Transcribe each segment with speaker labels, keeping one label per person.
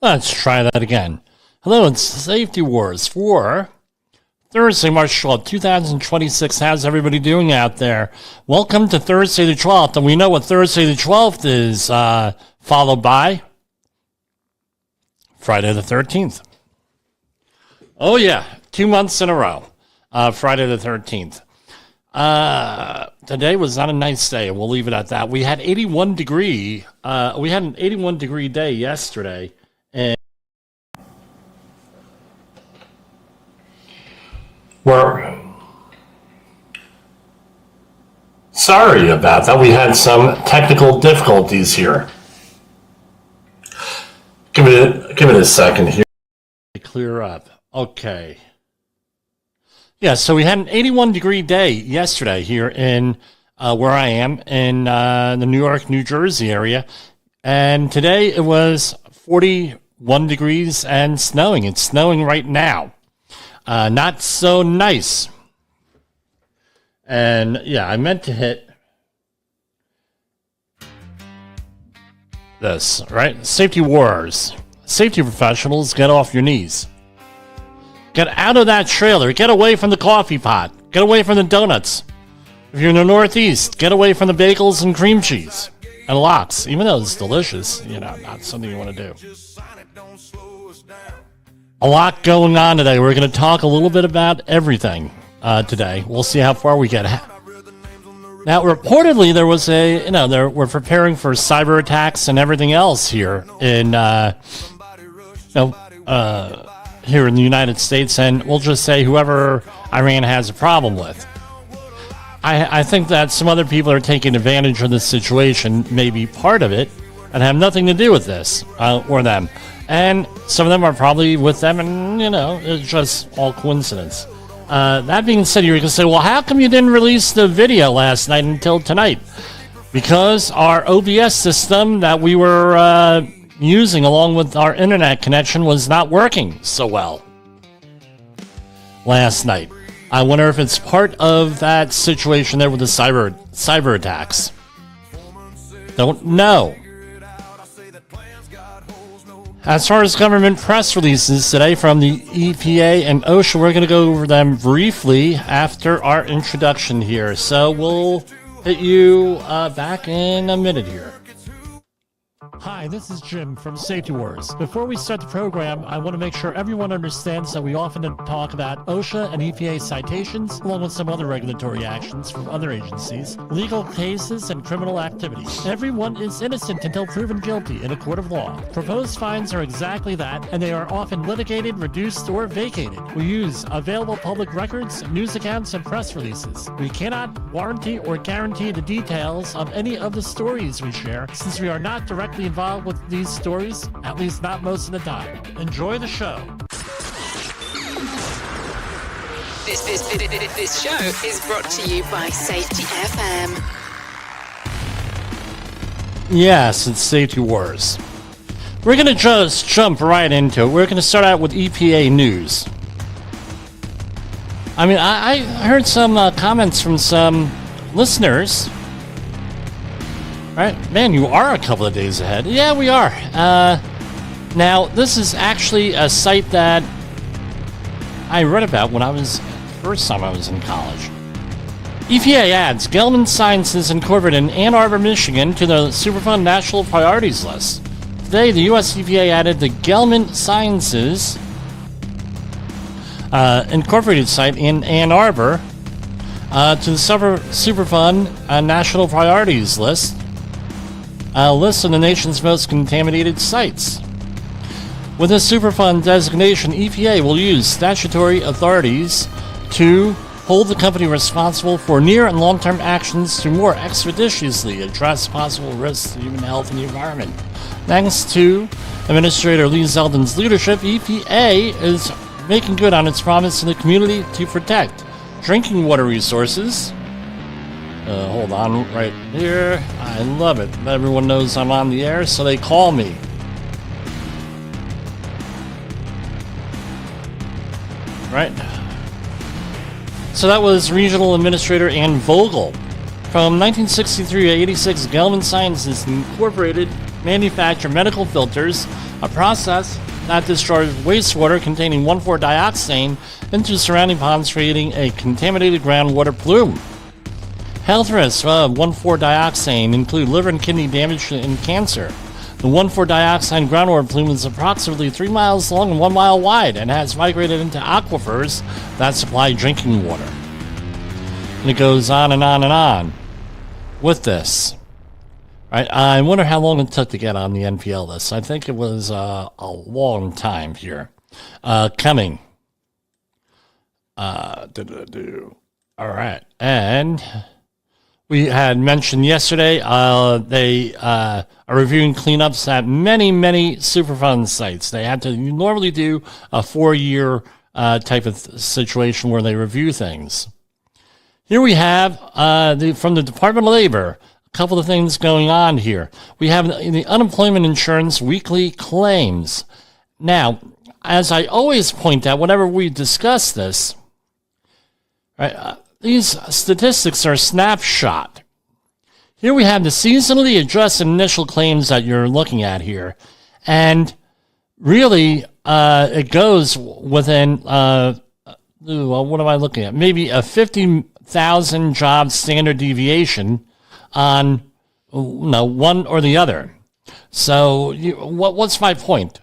Speaker 1: Let's try that again. Hello, it's Safety Wars for Thursday, March 12th, 2026. How's everybody doing out there? Welcome to Thursday the 12th, and we know what Thursday the 12th is followed by Friday the 13th. Oh yeah, 2 months in a row. Friday the 13th. Today was not a nice day. We'll leave it at that. We had 81 degree. We had an 81 degree day yesterday, and we're sorry about that. We had some technical difficulties here. Give it a second here. Clear up. Okay. Yeah, so we had an 81 degree day yesterday here in where I am in the New York, New Jersey area. And today it was 41 degrees and snowing. It's snowing right now. Not so nice. And yeah, I meant to hit this, right? Safety Wars. Safety professionals, get off your knees. Get out of that trailer. Get away from the coffee pot. Get away from the donuts. If you're in the Northeast, get away from the bagels and cream cheese and lox. Even though it's delicious, not something you want to do. A lot going on today. We're going to talk a little bit about everything today. We'll see how far we get. Now, reportedly, there was we're preparing for cyber attacks and everything else here in, here in the United States, and we'll just say whoever Iran has a problem with. I think that some other people are taking advantage of this situation, maybe part of it, and have nothing to do with this, or them. And some of them are probably with them, and, it's just all coincidence. That being said, you're going to say, well, how come you didn't release the video last night until tonight? Because our OBS system that we were using along with our internet connection was not working so well last night. I wonder if it's part of that situation there with the cyber attacks. Don't know. As far as government press releases today from the EPA and OSHA, we're going to go over them briefly after our introduction here. So we'll hit you back in a minute here. Hi, this is Jim from Safety Wars. Before we start the program, I want to make sure everyone understands that we often talk about OSHA and EPA citations, along with some other regulatory actions from other agencies, legal cases, and criminal activities. Everyone is innocent until proven guilty in a court of law. Proposed fines are exactly that, and they are often litigated, reduced, or vacated. We use available public records, news accounts, and press releases. We cannot warranty or guarantee the details of any of the stories we share, since we are not directly involved with these stories, at least not most of the time. Enjoy the show.
Speaker 2: This show is brought to you by Safety FM.
Speaker 1: Yes, it's Safety Wars. We're going to just jump right into it. We're going to start out with EPA news. I mean, I heard some comments from some listeners. Right, man, you are a couple of days ahead. Yeah, we are. Now, this is actually a site that I read about when first time I was in college. EPA adds Gelman Sciences Incorporated in Ann Arbor, Michigan to the Superfund National Priorities List. Today, the U.S. EPA added the Gelman Sciences Incorporated site in Ann Arbor to the Superfund National Priorities List. List of the nation's most contaminated sites. With this Superfund designation, EPA will use statutory authorities to hold the company responsible for near and long-term actions to more expeditiously address possible risks to human health and the environment. Thanks to Administrator Lee Zeldin's leadership, EPA is making good on its promise to the community to protect drinking water resources. Hold on right here. I love it. Everyone knows I'm on the air, so they call me. Right? So that was Regional Administrator Ann Vogel. From 1963 to 86, Gelman Sciences Incorporated manufactured medical filters a process that discharges wastewater containing 1,4-dioxane into surrounding ponds, creating a contaminated groundwater plume. Health risks of 1,4-dioxane include liver and kidney damage and cancer. The 1,4-dioxane groundwater plume is approximately 3 miles long and 1 mile wide and has migrated into aquifers that supply drinking water. And it goes on and on and on with this. Right? I wonder how long it took to get on the NPL list. I think it was a long time here coming. All right. And we had mentioned yesterday they are reviewing cleanups at many, many Superfund sites. They had to normally do a 4-year type of situation where they review things. Here we have from the Department of Labor, a couple of things going on here. We have the unemployment insurance weekly claims. Now, as I always point out whenever we discuss this, right, these statistics are a snapshot. Here we have the seasonally adjusted initial claims that you're looking at here. And really, it goes within, what am I looking at? Maybe a 50,000 job standard deviation on one or the other. So what's my point?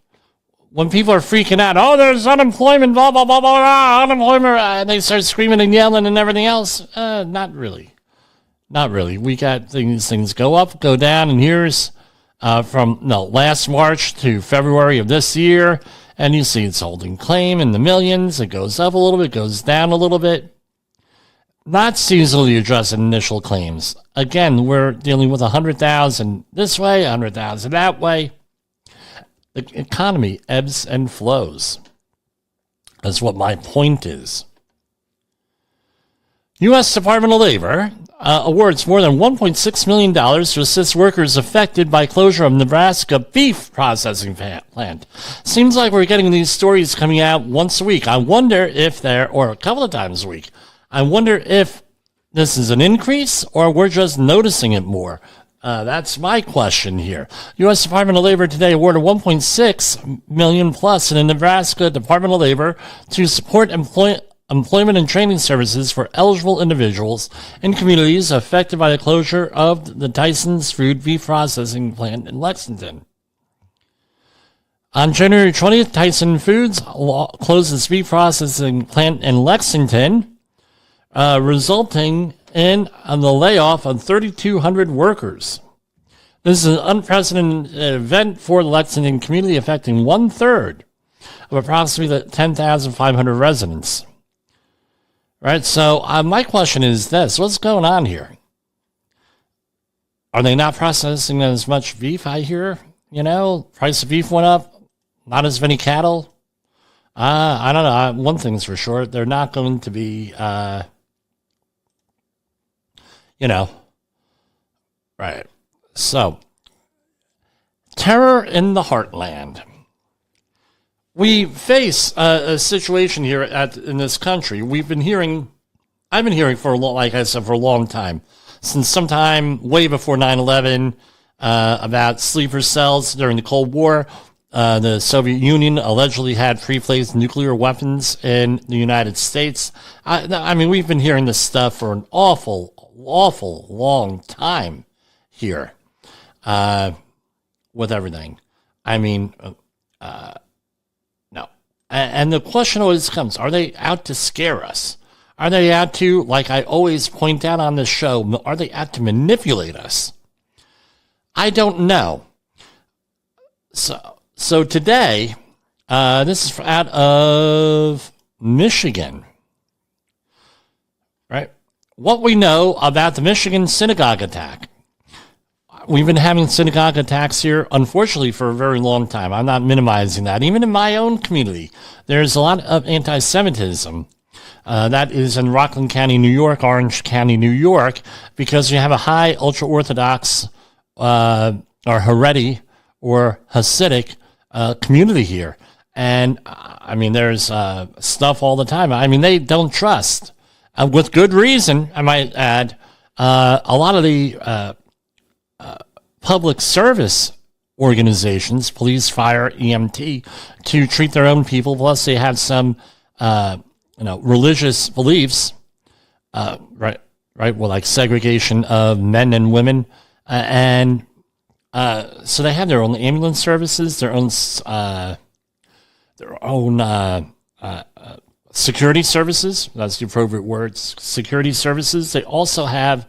Speaker 1: When people are freaking out, oh, there's unemployment, blah, blah, blah, blah, blah, unemployment, and they start screaming and yelling and everything else. Not really. Not really. We got things go up, go down, and here's from last March to February of this year, and you see it's holding claim in the millions. It goes up a little bit, goes down a little bit. Not seasonally adjusted initial claims. Again, we're dealing with 100,000 this way, 100,000 that way. The economy ebbs and flows. That's what my point is. U.S. Department of Labor awards more than $1.6 million to assist workers affected by closure of Nebraska beef processing plant. Seems like we're getting these stories coming out once a week. I wonder if or a couple of times a week. I wonder if this is an increase or we're just noticing it more. That's my question here. U.S. Department of Labor today awarded $1.6 million plus in the Nebraska Department of Labor to support employment and training services for eligible individuals in communities affected by the closure of the Tyson's Food beef processing plant in Lexington. On January 20th, Tyson Foods closed its beef processing plant in Lexington, resulting in the layoff of 3,200 workers. This is an unprecedented event for the Lexington community, affecting 1/3 of approximately 10,500 residents. Right, so my question is this. What's going on here? Are they not processing as much beef, I hear? Price of beef went up. Not as many cattle. I don't know. One thing's for sure. They're not going to be... Right. So, terror in the heartland. We face a situation here in this country. I've been hearing for a long time, since sometime way before 9/11, about sleeper cells during the Cold War. The Soviet Union allegedly had pre-placed nuclear weapons in the United States. I mean, we've been hearing this stuff for an awful long time here with everything. I mean, no. And the question always comes, are they out to scare us? Are they out to, like I always point out on this show, are they out to manipulate us? I don't know. So today, this is out of Michigan, right? What we know about the Michigan synagogue attack. We've been having synagogue attacks here, unfortunately, for a very long time. I'm not minimizing that. Even in my own community, there's a lot of anti-Semitism. That is in Rockland County, New York, Orange County, New York, because you have a high ultra-Orthodox or Haredi or Hasidic community here. And, I mean, there's stuff all the time. I mean, they don't trust. With good reason, I might add, a lot of the public service organizations, police, fire, EMT, to treat their own people. Plus, they have some, religious beliefs, right, well, like segregation of men and women, and so they have their own ambulance services, their own security services. That's the appropriate word. Security services. They also have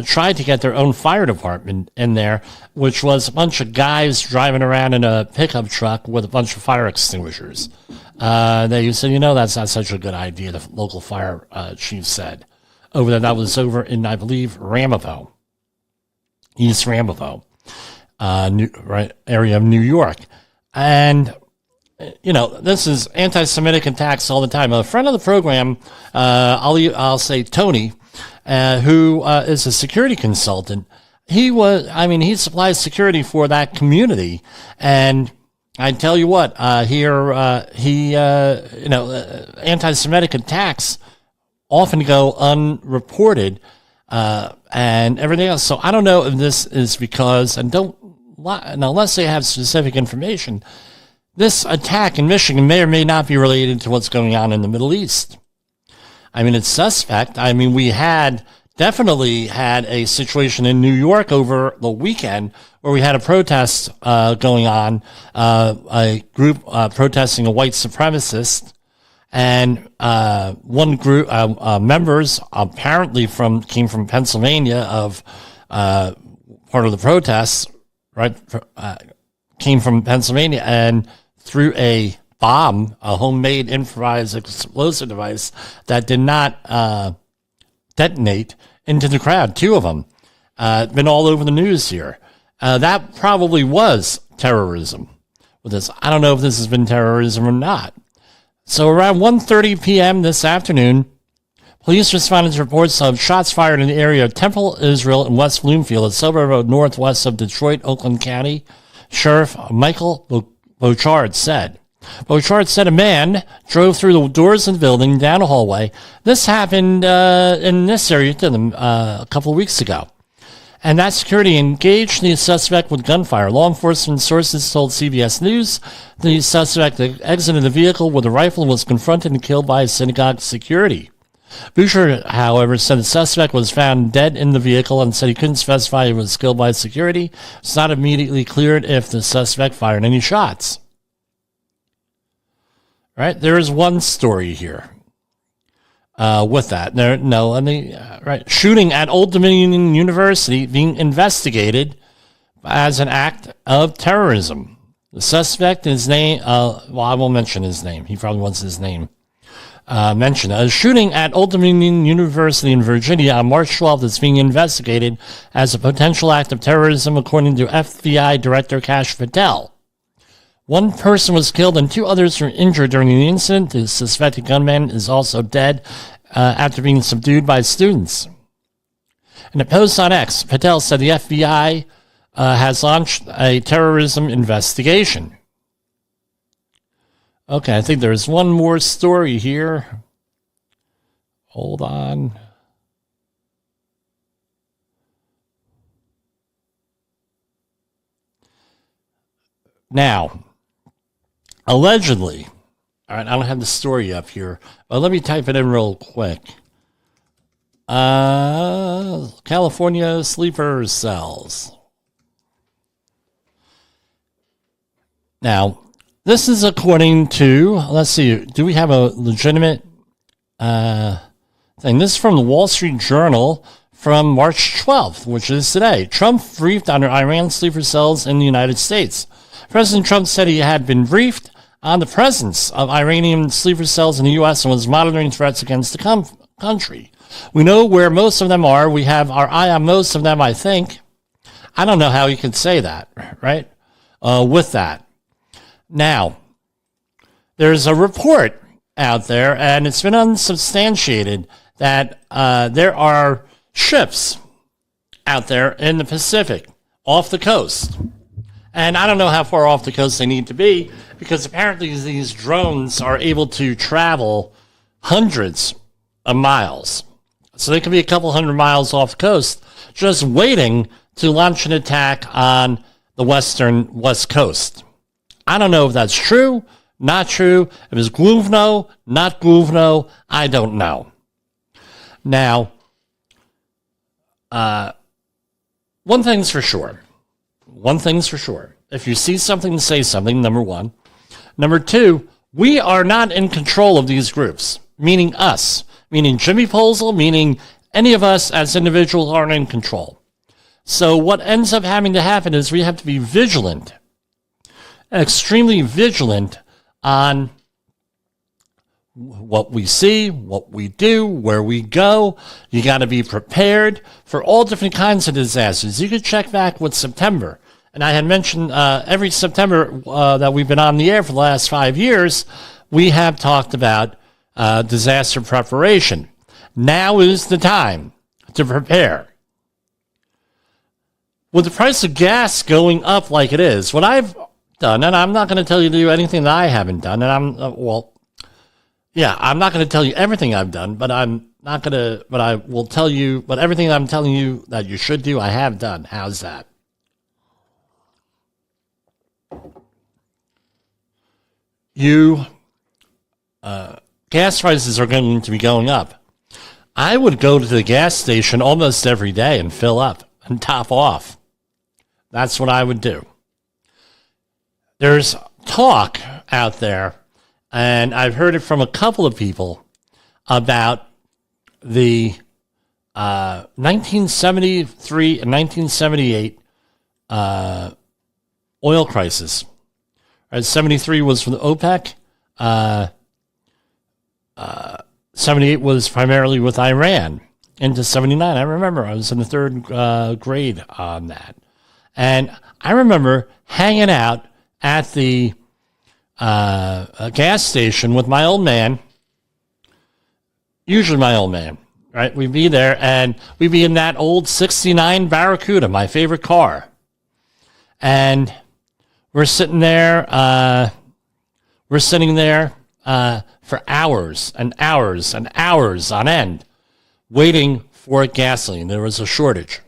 Speaker 1: tried to get their own fire department in there, which was a bunch of guys driving around in a pickup truck with a bunch of fire extinguishers. They said, that's not such a good idea, the local fire chief said. That was over in, I believe, Ramapo, East Ramapo, area of New York. And, this is anti-Semitic attacks all the time. A friend of the program, I'll say Tony, who is a security consultant, he supplies security for that community. And I tell you what, anti-Semitic attacks often go unreported, and everything else. So I don't know if this is because, unless they have specific information, this attack in Michigan may or may not be related to what's going on in the Middle East. It's suspect. We definitely had a situation in New York over the weekend where we had a protest going on, a group protesting a white supremacist, and one group members apparently came from Pennsylvania of part of the protests, right? Came from Pennsylvania and threw a bomb, a homemade improvised explosive device that did not detonate into the crowd. Two of them. Been all over the news here. That probably was terrorism with this. I don't know if this has been terrorism or not. So around 1:30 p.m. this afternoon, police responded to reports of shots fired in the area of Temple, Israel, and West Bloomfield, a suburb northwest of Detroit, Oakland County. Sheriff Michael Beauchard said. Beauchard said a man drove through the doors of the building down a hallway. This happened in this area to them a couple of weeks ago. And that security engaged the suspect with gunfire. Law enforcement sources told CBS News the suspect exited the vehicle with a rifle and was confronted and killed by synagogue security. Boucher, however, said the suspect was found dead in the vehicle and said he couldn't specify he was killed by security. It's not immediately cleared if the suspect fired any shots. Right? There is one story here with that. Shooting at Old Dominion University being investigated as an act of terrorism. The suspect, his name, I won't mention his name. He probably wants his name mentioned. A shooting at Old Dominion University in Virginia on March 12th is being investigated as a potential act of terrorism, according to FBI Director Kash Patel. One person was killed and two others were injured during the incident. The suspected gunman is also dead after being subdued by students. In a post on X, Patel said the FBI has launched a terrorism investigation. Okay, I think there's one more story here. Hold on. Now, allegedly, all right, I don't have the story up here, but let me type it in real quick. California sleeper cells. Now, this is according to, let's see, do we have a legitimate thing? This is from the Wall Street Journal from March 12th, which is today. Trump briefed on Iran sleeper cells in the United States. President Trump said he had been briefed on the presence of Iranian sleeper cells in the U.S. and was monitoring threats against the country. We know where most of them are. We have our eye on most of them, I think. I don't know how you could say that, right? With that. Now, there's a report out there, and it's been unsubstantiated, that there are ships out there in the Pacific off the coast. And I don't know how far off the coast they need to be, because apparently these drones are able to travel hundreds of miles. So they could be a couple hundred miles off the coast, just waiting to launch an attack on the West Coast. I don't know if that's true, not true. If it's Główno, not Główno, I don't know. Now, one thing's for sure. If you see something, say something, number one. Number two, we are not in control of these groups, meaning us, meaning Jimmy Posel, meaning any of us as individuals aren't in control. So what ends up having to happen is we have to be vigilant, extremely vigilant on what we see, what we do, where we go. You got to be prepared for all different kinds of disasters. You could check back with September. And I had mentioned every September that we've been on the air for the last 5 years, we have talked about disaster preparation. Now is the time to prepare. With the price of gas going up like it is, what I've done, and I'm not going to tell you to do anything that I haven't done, and I'm not going to tell you everything I've done, but I will tell you, but everything I'm telling you that you should do, I have done. How's that? Gas prices are going to be going up. I would go to the gas station almost every day and fill up and top off. That's what I would do. There's talk out there, and I've heard it from a couple of people, about the 1973 and 1978 oil crisis. 73 was from the OPEC. 78 was primarily with Iran. Into 79, I remember I was in the third grade on that. And I remember hanging out at the gas station with my old man, usually my old man, right? We'd be there, and we'd be in that old 69 Barracuda, my favorite car. And we're sitting there for hours and hours and hours on end, waiting for gasoline. There was a shortage.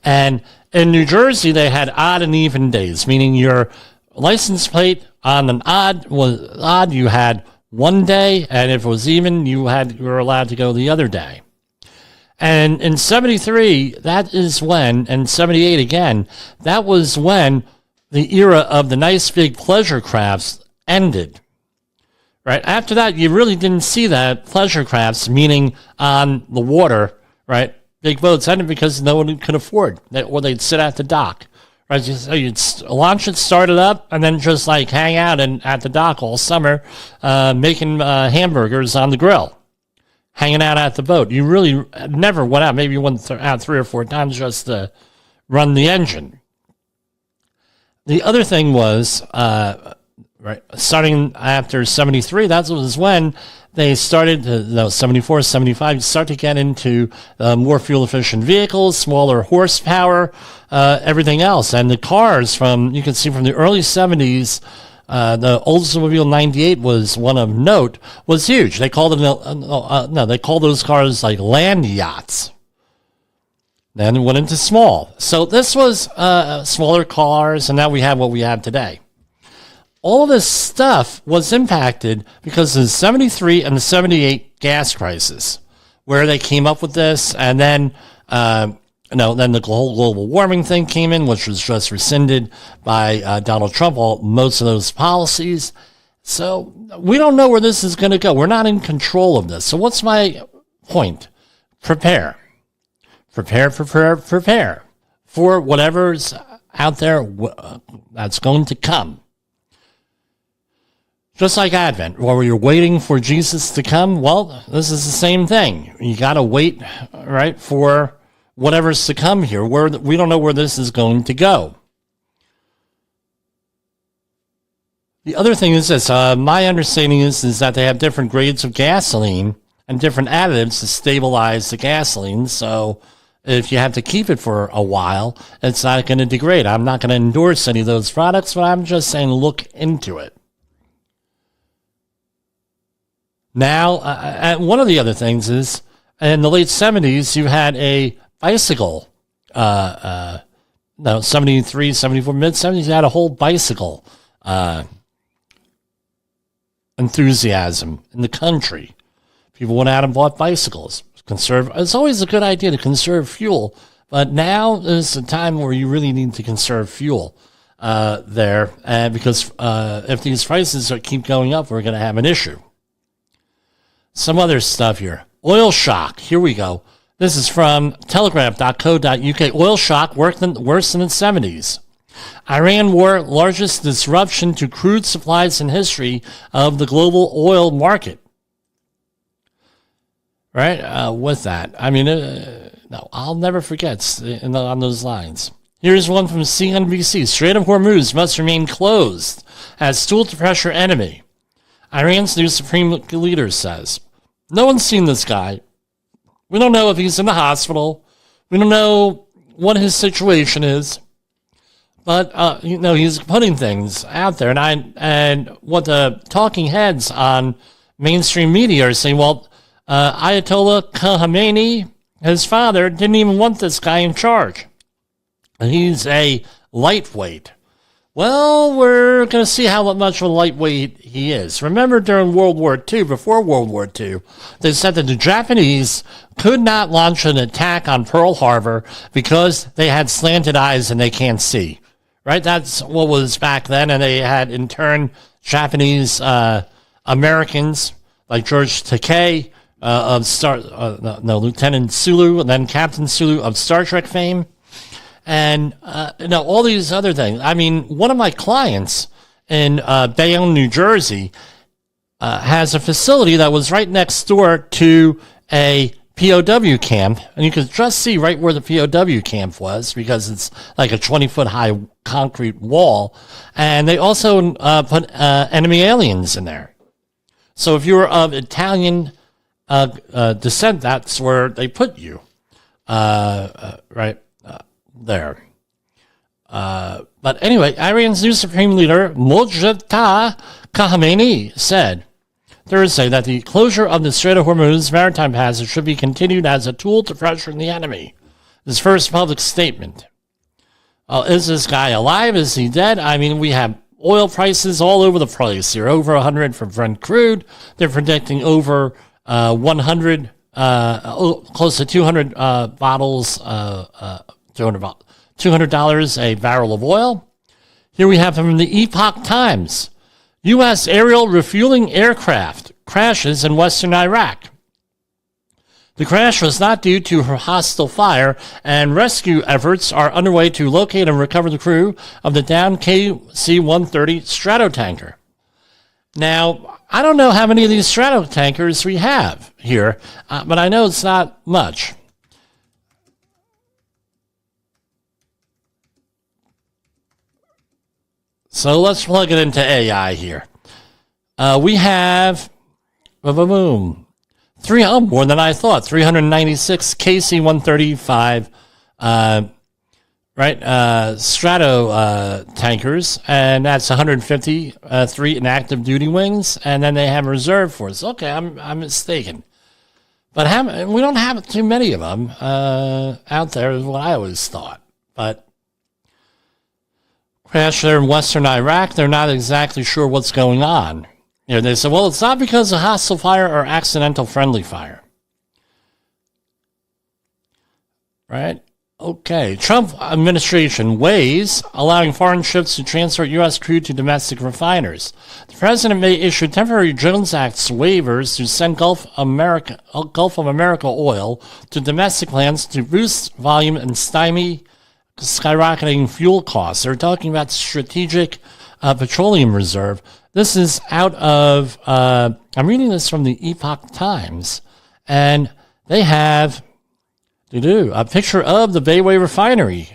Speaker 1: And in New Jersey, they had odd and even days, meaning your license plate on an odd was odd, you had one day, and if it was even, you were allowed to go the other day. And in 73, that is when, and 78 again, that was when the era of the nice big pleasure crafts ended. Right after that, you really didn't see that pleasure crafts, meaning on the water, right? Big boats ended because no one could afford, or they'd sit at the dock, right? So you'd launch it, start it up, and then just like hang out at the dock all summer, making hamburgers on the grill, hanging out at the boat. You really never went out. Maybe you went out 3 or 4 times just to run the engine. The other thing was, right, starting after 73, that was when they started, 74, 75, you start to get into more fuel-efficient vehicles, smaller horsepower, everything else. And the cars you can see from the early 70s, the Oldsmobile 98 was one of note, was huge. They called they called those cars like land yachts. Then it went into small. So this was smaller cars, and now we have what we have today. All of this stuff was impacted because of the 73 and the 78 gas crisis, where they came up with this, and then then the whole global warming thing came in, which was just rescinded by Donald Trump, most of those policies. So we don't know where this is going to go. We're not in control of this. So what's my point? Prepare. Prepare for whatever's out there that's going to come. Just like Advent, where you're waiting for Jesus to come, well, this is the same thing. You got to wait, right, for whatever's to come here. We don't know where this is going to go. The other thing is this. My understanding is that they have different grades of gasoline and different additives to stabilize the gasoline. So if you have to keep it for a while, it's not going to degrade. I'm not going to endorse any of those products, but I'm just saying look into it. Now, one of the other things is, in the late 70s, you had a bicycle, 73, 74, mid-70s, you had a whole bicycle enthusiasm in the country. People went out and bought bicycles. It's always a good idea to conserve fuel, but now is the time where you really need to conserve fuel because if these prices keep going up, we're going to have an issue. Some other stuff here. Oil shock. Here we go. This is from telegraph.co.uk. Oil shock worse than the 70s. Iran war, largest disruption to crude supplies in history of the global oil market. Right? With that. I mean, no, I'll never forget on those lines. Here's one from CNBC. Strait of Hormuz must remain closed as tool to pressure enemy. Iran's new supreme leader says, no one's seen this guy. We don't know if he's in the hospital. We don't know what his situation is. But, he's putting things out there. And what the talking heads on mainstream media are saying, well, Ayatollah Khamenei, his father, didn't even want this guy in charge. He's a lightweight. Well, we're going to see how much of a lightweight he is. Remember during World War II, before World War II, they said that the Japanese could not launch an attack on Pearl Harbor because they had slanted eyes and they can't see. Right? That's what was back then. And they had, in turn, Japanese Americans like George Takei Lieutenant Sulu, and then Captain Sulu of Star Trek fame. And, all these other things. I mean, one of my clients in Bayonne, New Jersey, has a facility that was right next door to a POW camp. And you could just see right where the POW camp was because it's like a 20-foot high concrete wall. And they also put enemy aliens in there. So if you were of Italian descent, that's where they put you. Right there. But anyway, Iran's new supreme leader, Mojtaba Khamenei, said Thursday that the closure of the Strait of Hormuz maritime passage should be continued as a tool to pressure the enemy. His first public statement. Is this guy alive? Is he dead? I mean, we have oil prices all over the place here. Over 100 for Brent crude. They're predicting over 100, close to 200 bottles, $200 a barrel of oil. Here we have from the Epoch Times. U.S. aerial refueling aircraft crashes in western Iraq. The crash was not due to hostile fire, and rescue efforts are underway to locate and recover the crew of the downed KC-130 Stratotanker. Now, I don't know how many of these Stratotankers we have here, but I know it's not much. So let's plug it into AI here. We have, more than I thought, 396 KC-135, Strato tankers, and that's 150, 3 in active duty wings, and then they have reserve force. Okay, I'm mistaken. But we don't have too many of them out there, is what I always thought. But crash there in western Iraq, they're not exactly sure what's going on. They say, well, it's not because of hostile fire or accidental friendly fire. Right? Okay. Trump administration weighs allowing foreign ships to transport U.S. crude to domestic refiners. The president may issue temporary Jones Act waivers to send Gulf of America oil to domestic plants to boost volume and stymie skyrocketing fuel costs. They're talking about strategic petroleum reserve. This is out of, I'm reading this from the Epoch Times, and they have a picture of the Bayway Refinery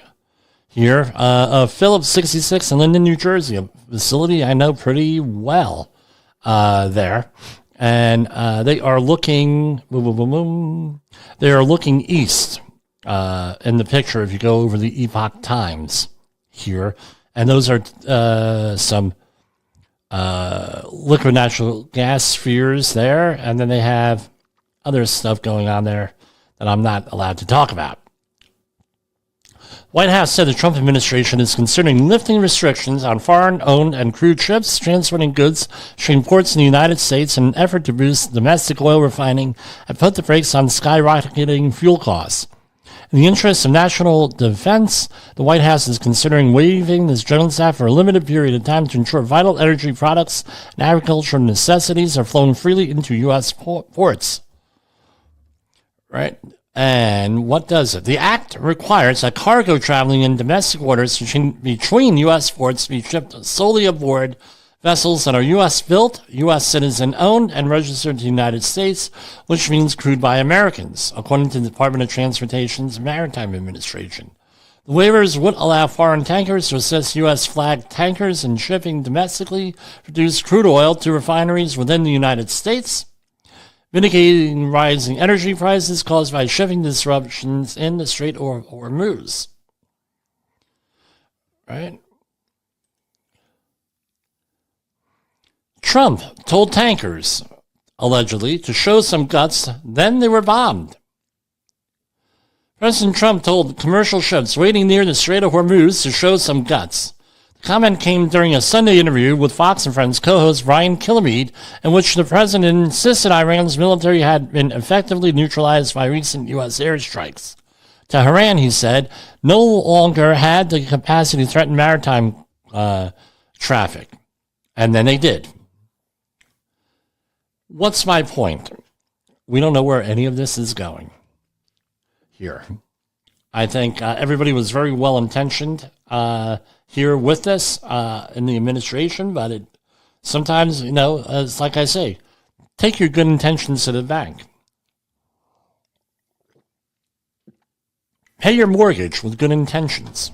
Speaker 1: here of Phillips 66 in Linden, New Jersey, a facility I know pretty well there. And they are looking, they are looking east. In the picture, if you go over the Epoch Times here, and those are some liquid natural gas spheres there, and then they have other stuff going on there that I'm not allowed to talk about. White House said the Trump administration is considering lifting restrictions on foreign-owned and crewed ships transporting goods between ports in the United States in an effort to boost domestic oil refining and put the brakes on skyrocketing fuel costs. In the interest of national defense, the White House is considering waiving this general staff for a limited period of time to ensure vital energy products and agricultural necessities are flowing freely into U.S. ports. Right? And what does it? The act requires that cargo traveling in domestic waters between U.S. ports be shipped solely aboard vessels that are U.S. built, U.S. citizen owned, and registered to the United States, which means crewed by Americans, according to the Department of Transportation's Maritime Administration. The waivers would allow foreign tankers to assist U.S. flagged tankers in shipping domestically produced crude oil to refineries within the United States, mitigating rising energy prices caused by shipping disruptions in the Strait of Hormuz. Right? Trump told tankers, allegedly, to show some guts, then they were bombed. President Trump told commercial ships waiting near the Strait of Hormuz to show some guts. The comment came during a Sunday interview with Fox and Friends co-host Brian Kilmeade, in which the president insisted Iran's military had been effectively neutralized by recent U.S. airstrikes. Tehran, he said, no longer had the capacity to threaten maritime traffic. And then they did. What's my point? We don't know where any of this is going here. I think everybody was very well-intentioned here with this in the administration, but sometimes, it's like I say, take your good intentions to the bank. Pay your mortgage with good intentions.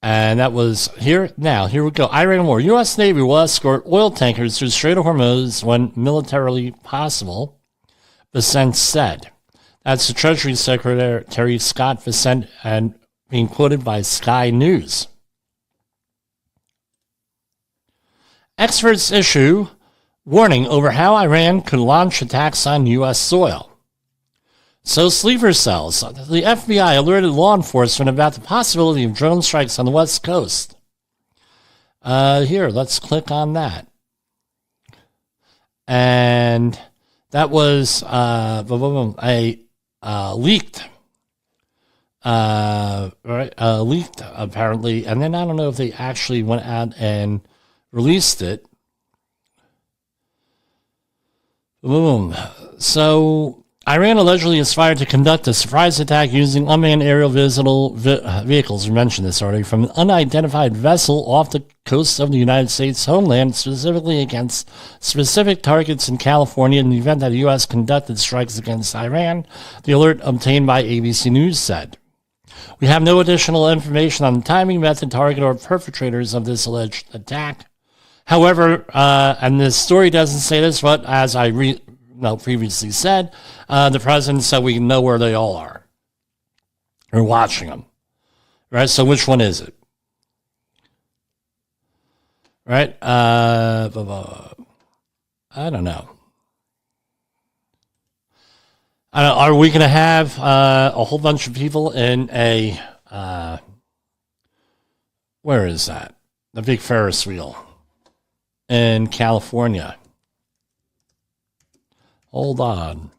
Speaker 1: And that was here. Now, here we go. Iran war. U.S. Navy will escort oil tankers through Strait of Hormuz when militarily possible, Bessent said. That's the Treasury Secretary Scott Bessent, and being quoted by Sky News. Experts issue warning over how Iran could launch attacks on U.S. soil. So sleeper cells. The FBI alerted law enforcement about the possibility of drone strikes on the West Coast. Here, let's click on that. And that was leaked. Leaked, apparently. And then I don't know if they actually went out and released it. Boom. So Iran allegedly aspired to conduct a surprise attack using unmanned aerial vehicles, we mentioned this already, from an unidentified vessel off the coast of the United States homeland, specifically against specific targets in California in the event that the U.S. conducted strikes against Iran, the alert obtained by ABC News said. We have no additional information on the timing, method, target, or perpetrators of this alleged attack. However, and this story doesn't say this, but as I previously said, the president said we know where they all are. We're watching them. Right? So which one is it? Right? I don't know. Are we going to have a whole bunch of people in a... where is that? The big Ferris wheel in California. Hold on.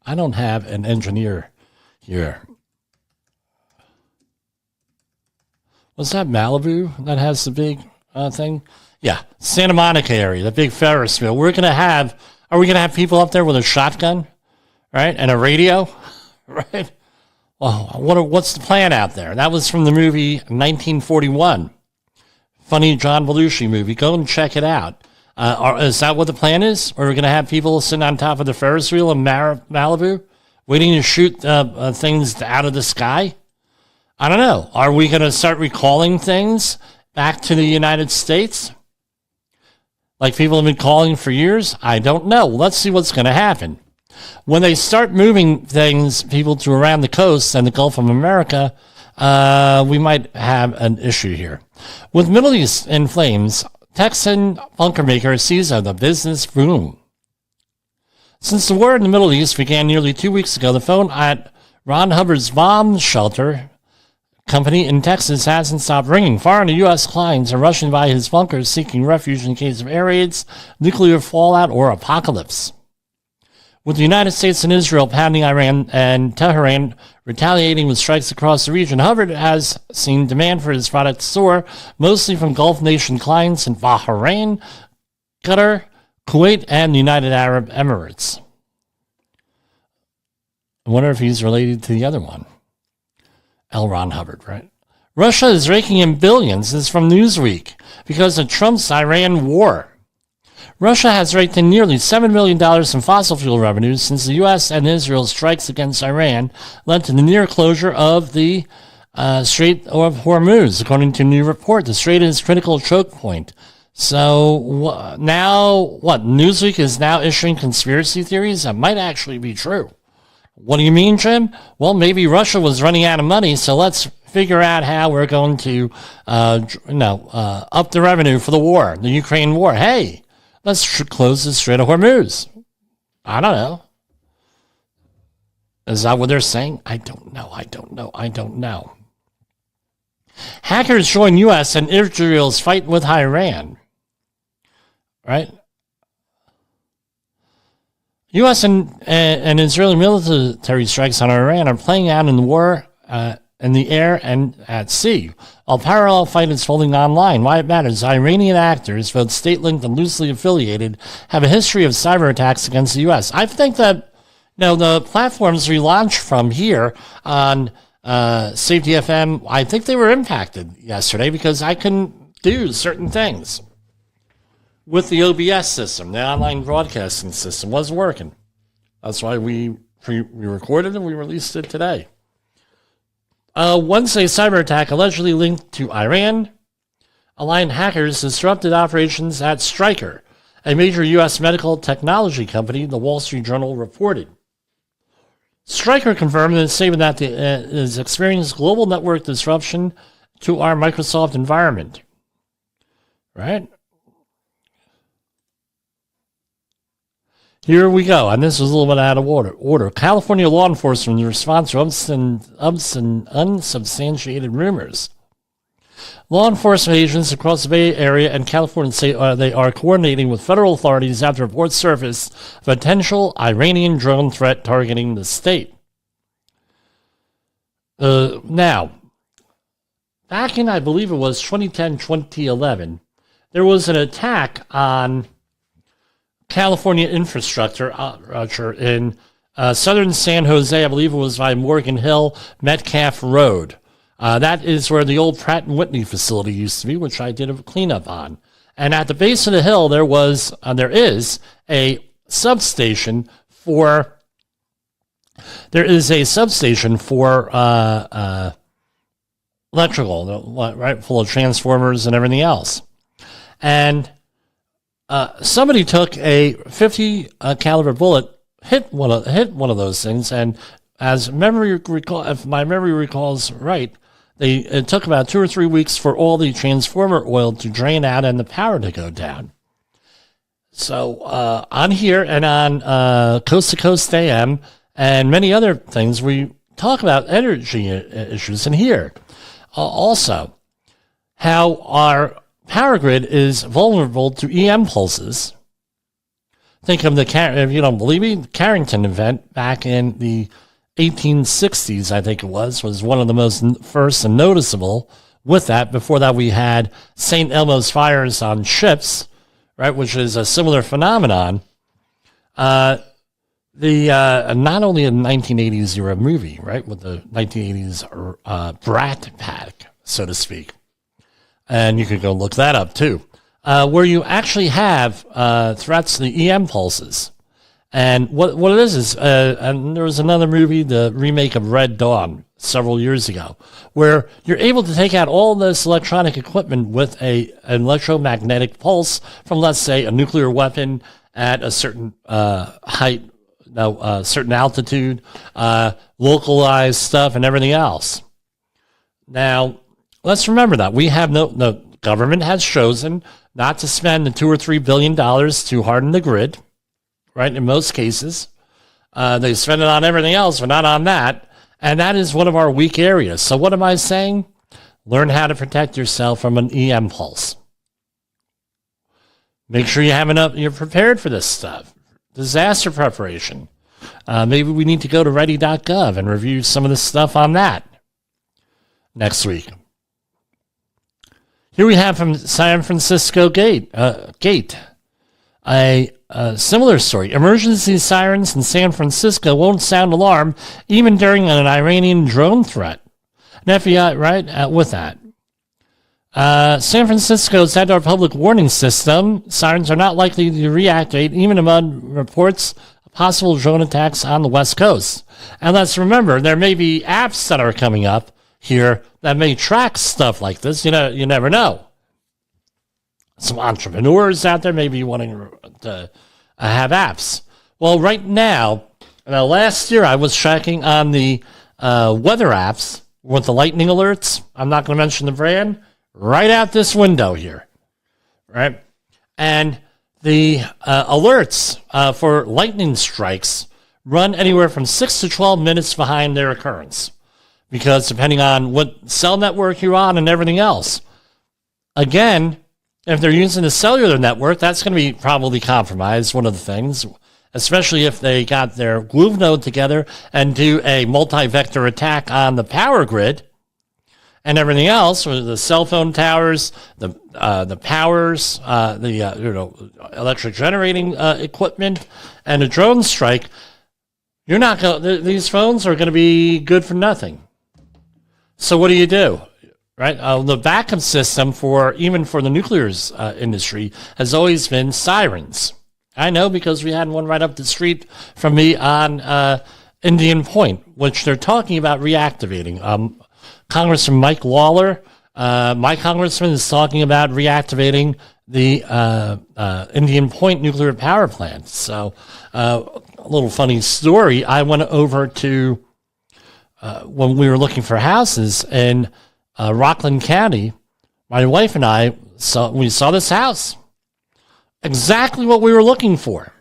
Speaker 1: I don't have an engineer here. Was that Malibu that has the big thing? Yeah, Santa Monica area, the big Ferris wheel. Are we going to have people up there with a shotgun, right, and a radio, right? Well, what's the plan out there? That was from the movie 1941. Funny John Belushi movie. Go and check it out. Is that what the plan is? Or are we going to have people sitting on top of the Ferris wheel in Malibu waiting to shoot things out of the sky? I don't know. Are we going to start recalling things back to the United States? Like people have been calling for years? I don't know. Let's see what's going to happen. When they start moving people to around the coast and the Gulf of America, we might have an issue here. With Middle East in flames, Texan bunker maker sees the business boom. Since the war in the Middle East began nearly 2 weeks ago, the phone at Ron Hubbard's bomb shelter company in Texas hasn't stopped ringing. Foreign U.S. clients are rushing by his bunkers seeking refuge in case of air raids, nuclear fallout, or apocalypse. With the United States and Israel pounding Iran and Tehran retaliating with strikes across the region, Hubbard has seen demand for his product soar, mostly from Gulf nation clients in Bahrain, Qatar, Kuwait, and the United Arab Emirates. I wonder if he's related to the other one. L. Ron Hubbard, right? Russia is raking in billions. This is from Newsweek because of Trump's Iran war. Russia has raked in nearly $7 million in fossil fuel revenues since the U.S. and Israel's strikes against Iran led to the near closure of the Strait of Hormuz. According to a new report, the strait is a critical choke point. So now, what? Newsweek is now issuing conspiracy theories that might actually be true. What do you mean, Jim? Well, maybe Russia was running out of money, so let's figure out how we're going to up the revenue for the war, the Ukraine war. Hey, let's close the Strait of Hormuz. I don't know. Is that what they're saying? I don't know. Hackers join U.S. and Israel's fight with Iran. Right? U.S. and Israeli military strikes on Iran are playing out in the war in the air and at sea, while parallel fight is folding online. Why it matters, Iranian actors, both state-linked and loosely affiliated, have a history of cyber attacks against the U.S. I think that the platforms we launched from here on Safety FM, I think they were impacted yesterday because I couldn't do certain things. With the OBS system, the online broadcasting system wasn't working. That's why we recorded and we released it today. Wednesday cyber attack allegedly linked to Iran. Aligned hackers disrupted operations at Stryker, a major U.S. medical technology company, the Wall Street Journal reported. Stryker confirmed in a statement that it has experienced global network disruption to our Microsoft environment. Right? Here we go, and this was a little bit out of order. California law enforcement in response to unsubstantiated rumors. Law enforcement agents across the Bay Area and California say they are coordinating with federal authorities after reports surfaced of a potential Iranian drone threat targeting the state. Now, back in, I believe it was 2010, 2011, there was an attack on California infrastructure in southern San Jose. I believe it was by Morgan Hill, Metcalf Road. That is where the old Pratt & Whitney facility used to be, which I did a cleanup on. And at the base of the hill, there is a substation for electrical, right, full of transformers and everything else. And somebody took a 50 caliber bullet, hit one of those things, and if my memory recalls right, it took about 2 or 3 weeks for all the transformer oil to drain out and the power to go down. So on here and on Coast to Coast AM and many other things, we talk about energy issues, and here also how our power grid is vulnerable to EM pulses. Think of if you don't believe me, the Carrington event back in the 1860s, I think it was one of the most first and noticeable with that. Before that, we had St. Elmo's fires on ships, right, which is a similar phenomenon. Not only in the 1980s era movie, right, with the 1980s Brat Pack, so to speak. And you could go look that up too, where you actually have threats to the EM pulses. And what it is and there was another movie, the remake of Red Dawn several years ago, where you're able to take out all this electronic equipment with an electromagnetic pulse from, let's say, a nuclear weapon at a certain height, certain altitude, localized stuff and everything else. Now, let's remember that we have the government has chosen not to spend the $2 or $3 billion to harden the grid, right? In most cases, they spend it on everything else, but not on that. And that is one of our weak areas. So what am I saying? Learn how to protect yourself from an EM pulse. Make sure you have enough, you're prepared for this stuff. Disaster preparation. Maybe we need to go to ready.gov and review some of the stuff on that next week. Here we have from San Francisco Gate. A similar story. Emergency sirens in San Francisco won't sound alarm even during an Iranian drone threat. An FBI, right, with that. San Francisco's outdoor public warning system, sirens are not likely to reactivate even among reports of possible drone attacks on the West Coast. And let's remember, there may be apps that are coming up here that may track stuff like this. You never know. Some entrepreneurs out there may be wanting to have apps. Well, right now, last year I was tracking on the weather apps with the lightning alerts. I'm not going to mention the brand. Right out this window here, right? And the alerts for lightning strikes run anywhere from 6 to 12 minutes behind their occurrence, because depending on what cell network you're on and everything else. Again, if they're using the cellular network, that's going to be probably compromised, one of the things, especially if they got their Groove node together and do a multi-vector attack on the power grid and everything else, with the cell phone towers, the powers, electric generating equipment, and a drone strike. You're not going. These phones are going to be good for nothing. So what do? Right? The backup system even for the nuclear industry has always been sirens. I know, because we had one right up the street from me on Indian Point, which they're talking about reactivating. Congressman Mike Lawler, my congressman, is talking about reactivating the Indian Point nuclear power plant. So, a little funny story. I went over to, when we were looking for houses in Rockland County, my wife and I saw this house. Exactly what we were looking for.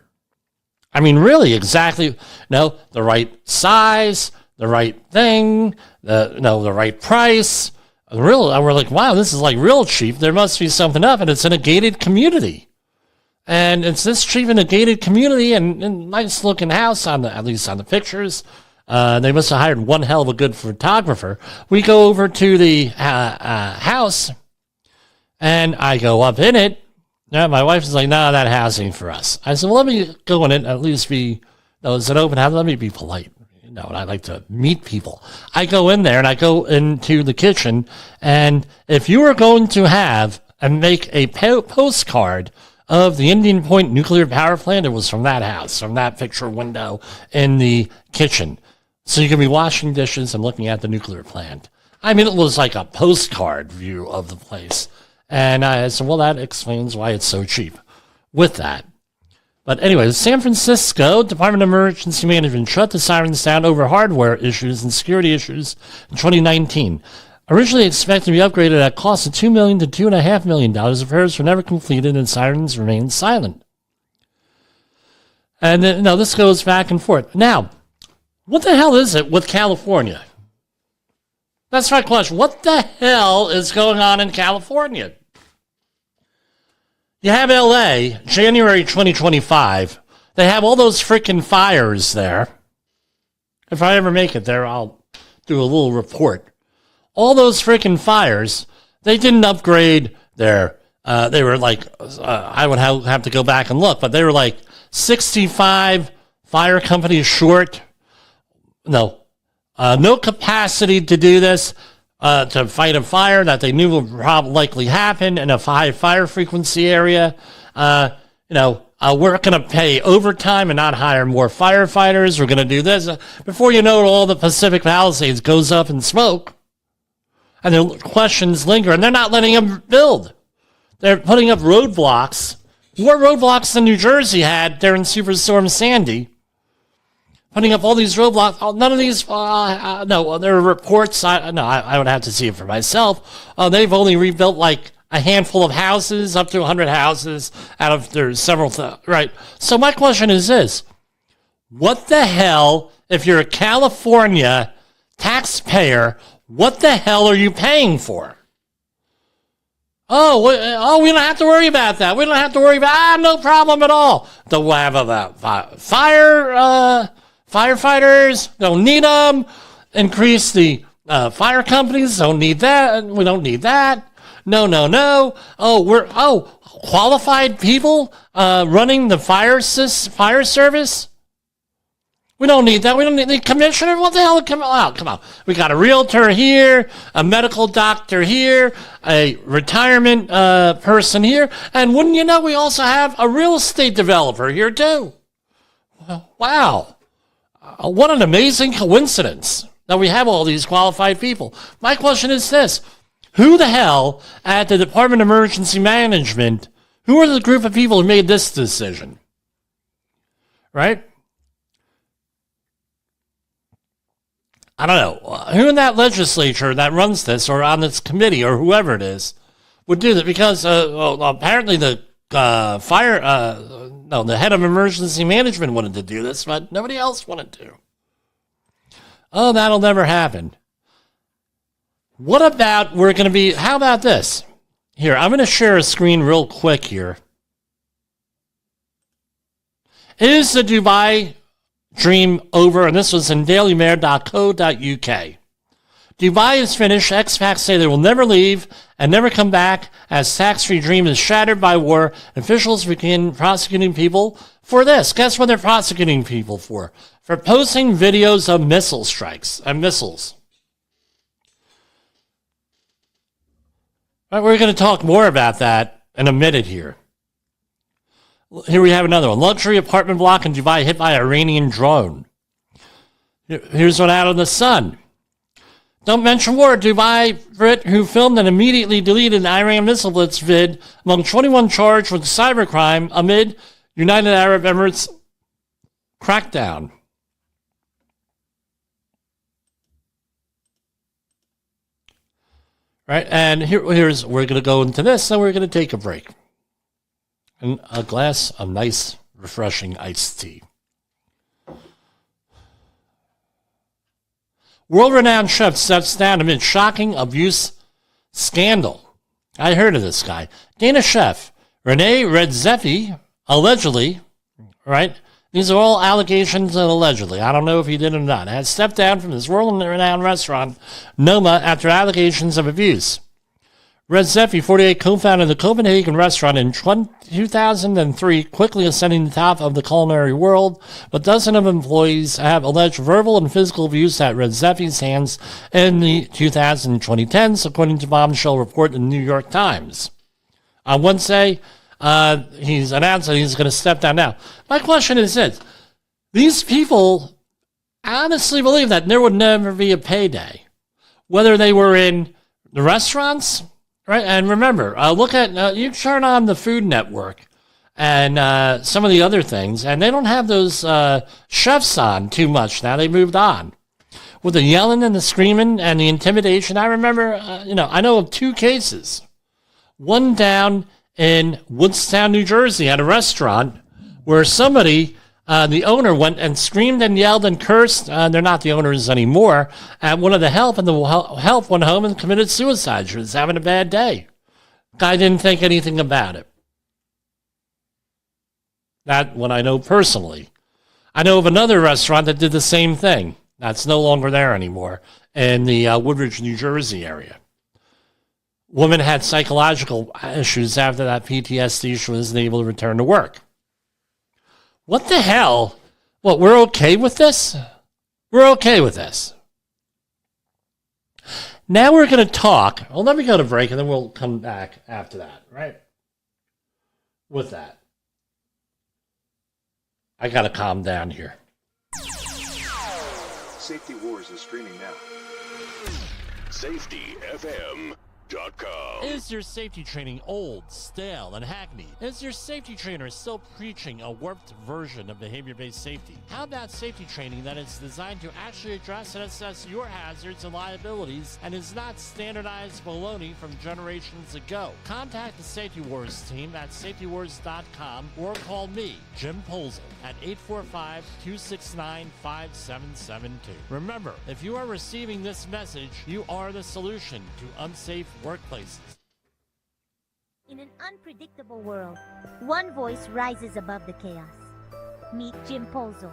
Speaker 1: I mean, really, exactly. The right size, the right thing, the right price. We're like, wow, this is like real cheap. There must be something up, and it's in a gated community. And it's this cheap in a gated community, and nice looking house at least on the pictures. They must have hired one hell of a good photographer. We go over to the house, and I go up in it. Yeah, my wife is like, no, that house ain't for us. I said, well, let me go in it and at least it's an open house. Let me be polite. And I like to meet people. I go in there and I go into the kitchen. And if you were going to have and make a postcard of the Indian Point nuclear power plant, it was from that house, from that picture window in the kitchen. So you can be washing dishes and looking at the nuclear plant. I mean, it was like a postcard view of the place. And I said, well, that explains why it's so cheap with that. But anyway, San Francisco Department of Emergency Management shut the sirens down over hardware issues and security issues in 2019. Originally expected to be upgraded at a cost of $2 million to $2.5 million, repairs were never completed and sirens remained silent. And then, this goes back and forth. Now, what the hell is it with California? That's my question. What the hell is going on in California? You have LA, January 2025. They have all those freaking fires there. If I ever make it there, I'll do a little report. All those freaking fires, they didn't upgrade their, they were like, I would have to go back and look, but they were like 65 fire companies short. No capacity to do this. To fight a fire that they knew would probably likely happen in a high fire frequency area. We're going to pay overtime and not hire more firefighters. We're going to do this. Before you know it, all the Pacific Palisades goes up in smoke. And the questions linger, and they're not letting them build. They're putting up roadblocks. More roadblocks than New Jersey had during Superstorm Sandy. Putting up all these roadblocks. None of these, there are reports. I would have to see it for myself. They've only rebuilt a handful of houses, up to 100 houses out of there's several, right? So my question is this. What the hell, if you're a California taxpayer, what the hell are you paying for? We don't have to worry about that. We don't have to worry about, no problem at all. Don't have a firefighters, don't need them. Increase the fire companies, don't need that. We don't need that. No. Qualified people running the fire service? We don't need that. We don't need the commissioner. What the hell? Come on. We got a realtor here, a medical doctor here, a retirement person here, and wouldn't you know, we also have a real estate developer here too. Wow. What an amazing coincidence that we have all these qualified people. My question is this. Who the hell at the Department of Emergency Management, who are the group of people who made this decision? Right? I don't know. Who in that legislature that runs this or on this committee or whoever it is would do that? Because apparently the the head of emergency management wanted to do this, but nobody else wanted to. Oh, that'll never happen. What about how about this? Here, I'm going to share a screen real quick here. Is the Dubai dream over? And this was in dailymail.co.uk. Dubai is finished. Expats say they will never leave and never come back as tax-free dream is shattered by war. Officials begin prosecuting people for this. Guess what they're prosecuting people for? For posting videos of missile strikes and missiles. All right, we're going to talk more about that in a minute here. Here we have another one. Luxury apartment block in Dubai hit by Iranian drone. Here's one out of the Sun. Don't mention war. Dubai Brit who filmed and immediately deleted an Iran missile blitz vid among 21 charged with cybercrime amid United Arab Emirates crackdown. Right, and we're going to go into this, and we're going to take a break. And a glass of nice, refreshing iced tea. World-renowned chef steps down amid shocking abuse scandal. I heard of this guy. Danish chef Rene Redzepi, allegedly, right? These are all allegations and allegedly. I don't know if he did or not. Has stepped down from his world-renowned restaurant, Noma, after allegations of abuse. Redzepi, 48, co-founded the Copenhagen restaurant in 2003, quickly ascending the top of the culinary world, but dozens of employees have alleged verbal and physical abuse at Redzepi's hands in the 2010s, according to bombshell report in the New York Times. On Wednesday, he's announced that he's going to step down now. My question is this. These people honestly believe that there would never be a payday, whether they were in the restaurants. Right, and remember, look at, you turn on the Food Network and some of the other things, and they don't have those chefs on too much now. They moved on. With the yelling and the screaming and the intimidation, I remember, I know of two cases. One down in Woodstown, New Jersey, at a restaurant where somebody, the owner, went and screamed and yelled and cursed. They're not the owners anymore. At one of the help, and the help went home and committed suicide. She was having a bad day. Guy didn't think anything about it. That one I know personally. I know of another restaurant that did the same thing. That's no longer there anymore in the Woodridge, New Jersey area. Woman had psychological issues after that PTSD. She wasn't able to return to work. What the hell? What, we're okay with this? We're okay with this. Now we're going to talk. Well, let me go to break, and then we'll come back after that, right? With that. I got to calm down here.
Speaker 3: Safety Wars is streaming now.
Speaker 4: Safety FM.
Speaker 1: Is your safety training old, stale, and hackneyed? Is your safety trainer still preaching a warped version of behavior-based safety? How about safety training that is designed to actually address and assess your hazards and liabilities and is not standardized baloney from generations ago? Contact the Safety Wars team at safetywars.com or call me, Jim Polzel, at 845-269-5772. Remember, if you are receiving this message, you are the solution to unsafe workplaces.
Speaker 3: In an unpredictable world, one voice rises above the chaos. Meet Jim Polzel,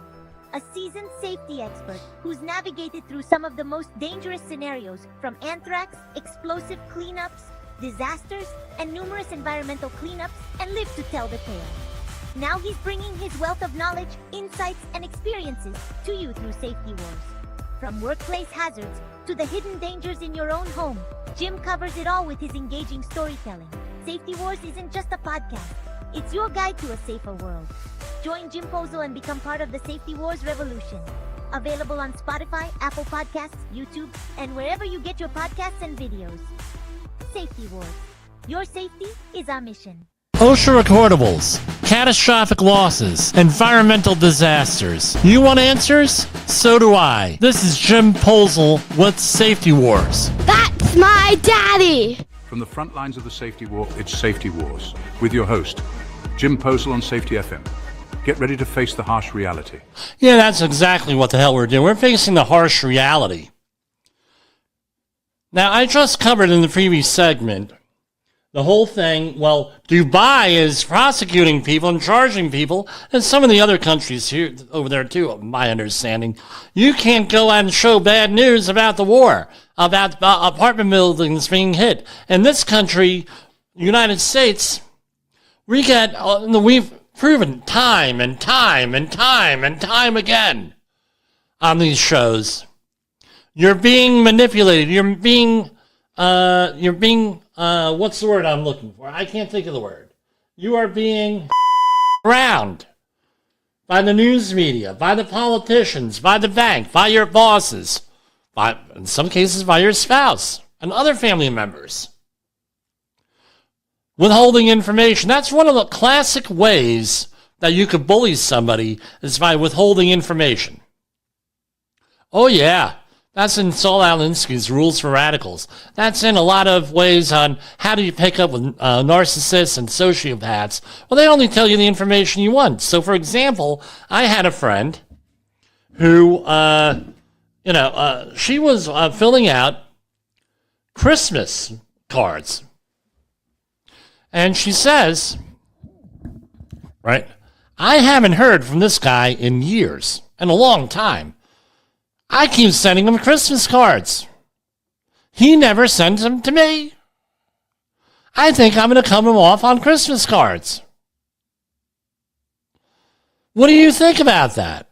Speaker 3: a seasoned safety expert who's navigated through some of the most dangerous scenarios, from anthrax, explosive cleanups, disasters, and numerous environmental cleanups, and lived to tell the tale. Now he's bringing his wealth of knowledge, insights, and experiences to you through Safety Wars. From workplace hazards to the hidden dangers in your own home, Jim covers it all with his engaging storytelling. Safety Wars isn't just a podcast, it's your guide to a safer world. Join Jim Polzel and become part of the Safety Wars revolution. Available on Spotify, Apple Podcasts, YouTube, and wherever you get your podcasts and videos. Safety Wars. Your safety is our mission.
Speaker 1: OSHA recordables, catastrophic losses, environmental disasters. You want answers? So do I. This is Jim Polzel with Safety Wars.
Speaker 4: That's my daddy!
Speaker 5: From the front lines of the safety war, it's Safety Wars, with your host, Jim Polzel on Safety FM. Get ready to face the harsh reality.
Speaker 1: Yeah, that's exactly what the hell we're doing. We're facing the harsh reality. Now, I just covered in the previous segment the whole thing. Well, Dubai is prosecuting people and charging people, and some of the other countries here over there too, my understanding. You can't go out and show bad news about the war, about apartment buildings being hit. In this country, United States, we've proven time and time and time and time again on these shows. You're being manipulated. You're being what's the word I'm looking for? I can't think of the word. You are being around by the news media, by the politicians, by the bank, by your bosses, in some cases by your spouse and other family members. Withholding information. That's one of the classic ways that you could bully somebody, is by withholding information. Oh yeah. That's in Saul Alinsky's Rules for Radicals. That's in a lot of ways on how do you pick up with narcissists and sociopaths. Well, they only tell you the information you want. So, for example, I had a friend who, she was filling out Christmas cards. And she says, right, I haven't heard from this guy in years, in a long time. I keep sending him Christmas cards. He never sends them to me. I think I'm going to cut him off on Christmas cards. What do you think about that?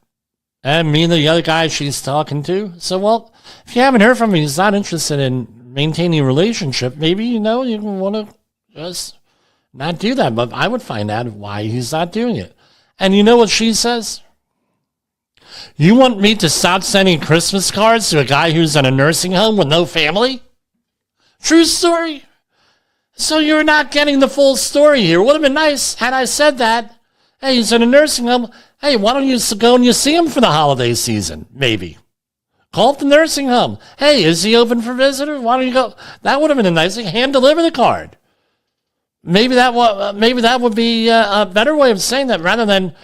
Speaker 1: And me and the other guy she's talking to. So, well, if you haven't heard from him, he's not interested in maintaining a relationship, maybe, you want to just not do that. But I would find out why he's not doing it. And you know what she says? You want me to stop sending Christmas cards to a guy who's in a nursing home with no family? True story. So you're not getting the full story here. Would have been nice had I said that. Hey, he's in a nursing home. Hey, why don't you go and you see him for the holiday season? Maybe. Call up the nursing home. Hey, is he open for visitors? Why don't you go? That would have been a nice thing. Hand deliver the card. Maybe that would be a better way of saying that, rather than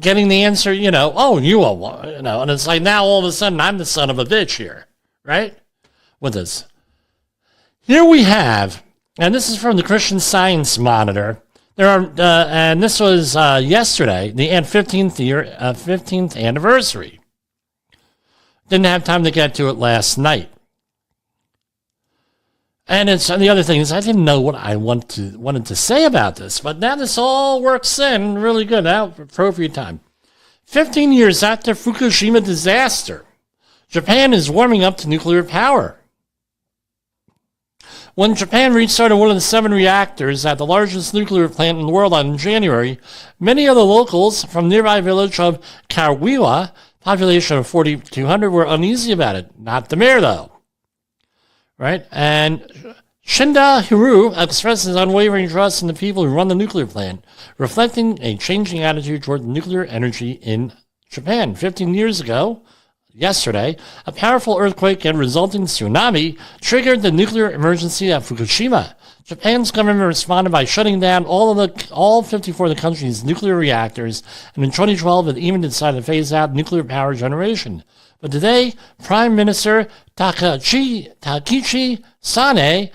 Speaker 1: getting the answer, and it's like now all of a sudden I'm the son of a bitch here, right? With this. Here we have, and this is from the Christian Science Monitor. There are, and this was yesterday, the 15th anniversary. Didn't have time to get to it last night. And the other thing is, I didn't know what I wanted to say about this, but now this all works in really good. Now, appropriate time. 15 years after Fukishima disaster, Japan is warming up to nuclear power. When Japan restarted one of the 7 reactors at the largest nuclear plant in the world in January, many of the locals from nearby village of Kariwa, population of 4,200, were uneasy about it. Not the mayor, though. Right? And Shinda Hiru expresses unwavering trust in the people who run the nuclear plant, reflecting a changing attitude toward nuclear energy in Japan. 15 years ago, yesterday, a powerful earthquake and resulting tsunami triggered the nuclear emergency at Fukushima. Japan's government responded by shutting down all 54 of the country's nuclear reactors, and in 2012 it even decided to phase out nuclear power generation. But today, Prime Minister Takichi Sane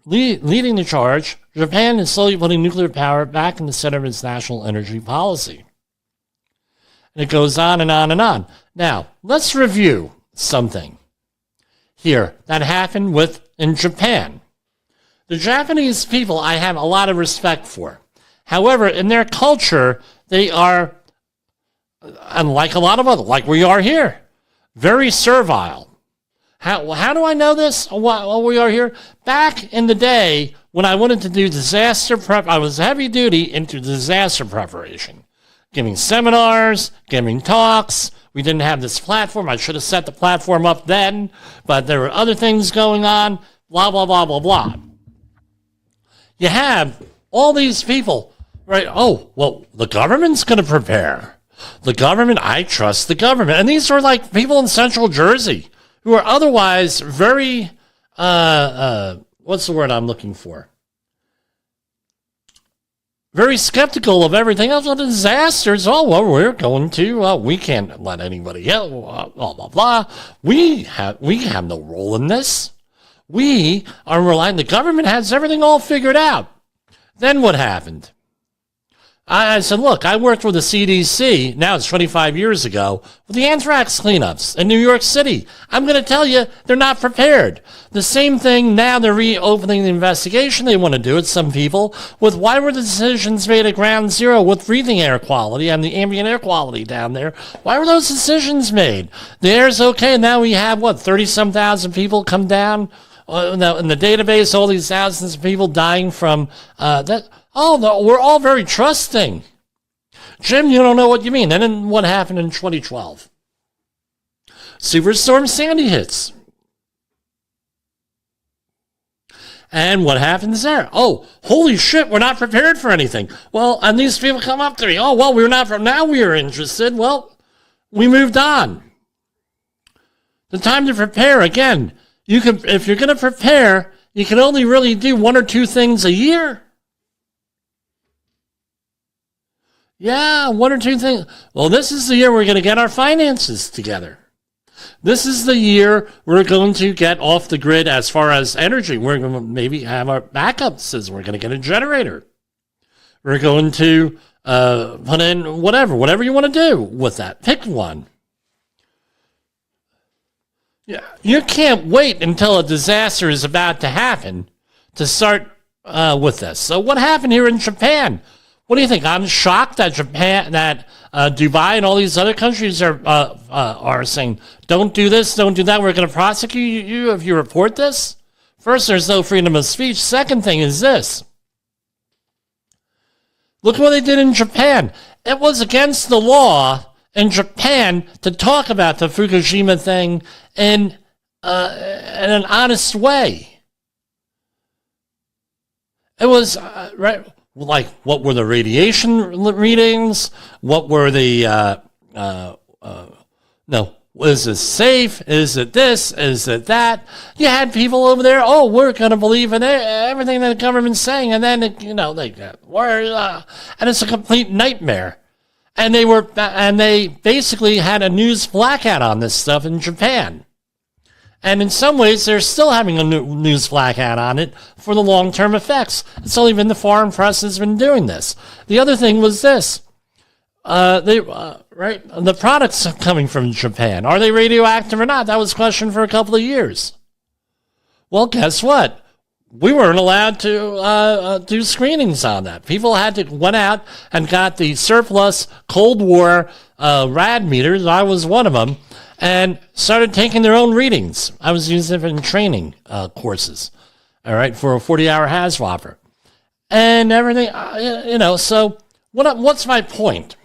Speaker 1: leading the charge, Japan is slowly putting nuclear power back in the center of its national energy policy. And it goes on and on and on. Now, let's review something here that happened in Japan. The Japanese people I have a lot of respect for. However, in their culture, they are, unlike a lot of other, like we are here, very servile. How do I know this? While we are here? Back in the day, when I wanted to do disaster prep, I was heavy duty into disaster preparation. Giving seminars, giving talks. We didn't have this platform. I should have set the platform up then, but there were other things going on, blah, blah, blah, blah, blah. You have all these people, right? Oh, well, the government's going to prepare. The government, I trust the government. And these are like people in Central Jersey who are otherwise very, what's the word I'm looking for? Very skeptical of everything else. Well, disasters. Oh, well, we're going to, we can't let anybody else, blah, blah, blah. We have no role in this. We are relying, the government has everything all figured out. Then what happened? I said, look, I worked with the CDC, now it's 25 years ago, with the anthrax cleanups in New York City. I'm going to tell you, they're not prepared. The same thing now, they're reopening the investigation. They want to do it, some people, with why were the decisions made at ground zero with breathing air quality and the ambient air quality down there? Why were those decisions made? The air's okay, now we have, 30-some thousand people come down in the database, all these thousands of people dying from that. Oh, no, we're all very trusting. Jim, you don't know what you mean. And then what happened in 2012? Superstorm Sandy hits. And what happens there? Oh, holy shit, we're not prepared for anything. Well, and these people come up to me. Oh, well, we're not, now we are interested. Well, we moved on. The time to prepare, again, if you're going to prepare, you can only really do one or two things a year. Yeah, one or two things. Well, this is the year we're going to get our finances together. This is the year we're going to get off the grid as far as energy. We're going to maybe have our backups. We're going to get a generator. We're going to put in whatever you want to do with that. Pick one. Yeah, you can't wait until a disaster is about to happen to start with this. So what happened here in Japan? What do you think? I'm shocked that Dubai and all these other countries are saying, don't do this, don't do that. We're going to prosecute you if you report this. First, there's no freedom of speech. Second thing is this. Look what they did in Japan. It was against the law in Japan to talk about the Fukishima thing in an honest way. It was, right. Like, what were the radiation readings? What were the, is it safe? Is it this? Is it that? You had people over there, oh, we're going to believe in everything that the government's saying, and then, they got worried, and it's a complete nightmare. And they basically had a news blackout on this stuff in Japan. And in some ways, they're still having a news blackout on it for the long-term effects. It's only been the foreign press has been doing this. The other thing was this. The products coming from Japan, are they radioactive or not? That was a question for a couple of years. Well, guess what? We weren't allowed to do screenings on that. People went out and got the surplus Cold War rad meters. I was one of them. And started taking their own readings. I was using it in training courses, all right, for a 40-hour HAZWOPER. And everything, so what's my point?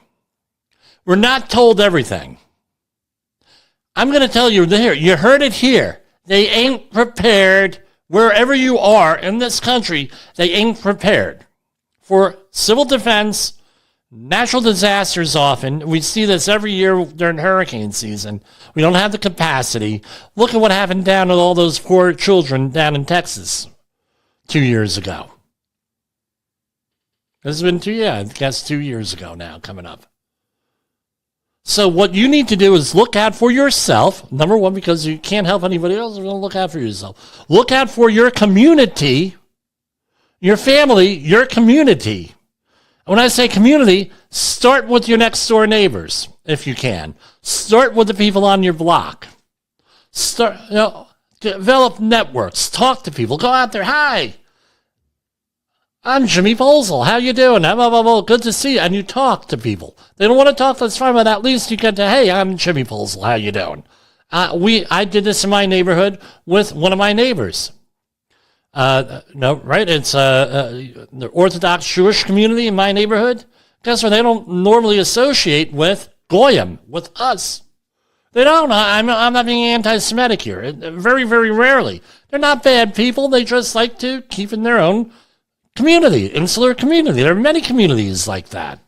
Speaker 1: We're not told everything. I'm going to tell you here, you heard it here. They ain't prepared wherever you are in this country, they ain't prepared for civil defense, natural disasters often. We see this every year during hurricane season. We don't have the capacity. Look at what happened down with all those poor children down in Texas 2 years ago. This has been 2 years ago now, coming up. So what you need to do is look out for yourself. Number one, because you can't help anybody else. You're going to look out for yourself. Look out for your community, your family, your community. When I say community, start with your next door neighbors, if you can. Start with the people on your block. Develop networks. Talk to people. Go out there. Hi, I'm Jimmy Posel. How you doing? Good to see you. And you talk to people. They don't want to talk, that's fine, but at least you get to, hey, I'm Jimmy Posel. How you doing? I did this in my neighborhood with one of my neighbors. It's the Orthodox Jewish community in my neighborhood. Guess what? They don't normally associate with Goyim, with us. They don't. I'm not being anti-Semitic here. Very, very rarely. They're not bad people. They just like to keep in their own community, insular community. There are many communities like that.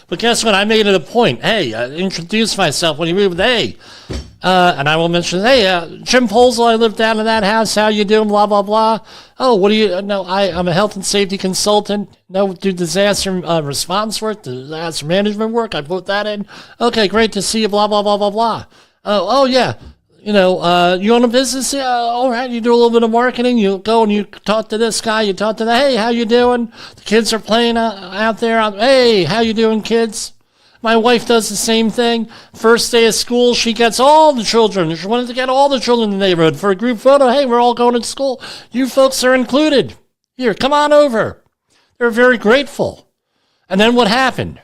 Speaker 1: But guess what? I made it a point. Hey, introduce myself when you move. Hey, and I will mention, hey, Jim Posel, I live down in that house. How you doing? Blah, blah, blah. Oh, what do you, no, I'm a health and safety consultant. No, do disaster response work, disaster management work. I put that in. Okay, great to see you, blah, blah, blah, blah, blah. Oh, yeah. You own a business? Yeah, all right. You do a little bit of marketing. You go and you talk to this guy. You talk to hey, how you doing? The kids are playing out there. Hey, how you doing, kids? My wife does the same thing. First day of school, she gets all the children. She wanted to get all the children in the neighborhood for a group photo. Hey, we're all going to school. You folks are included. Here, come on over. They're very grateful. And then what happened?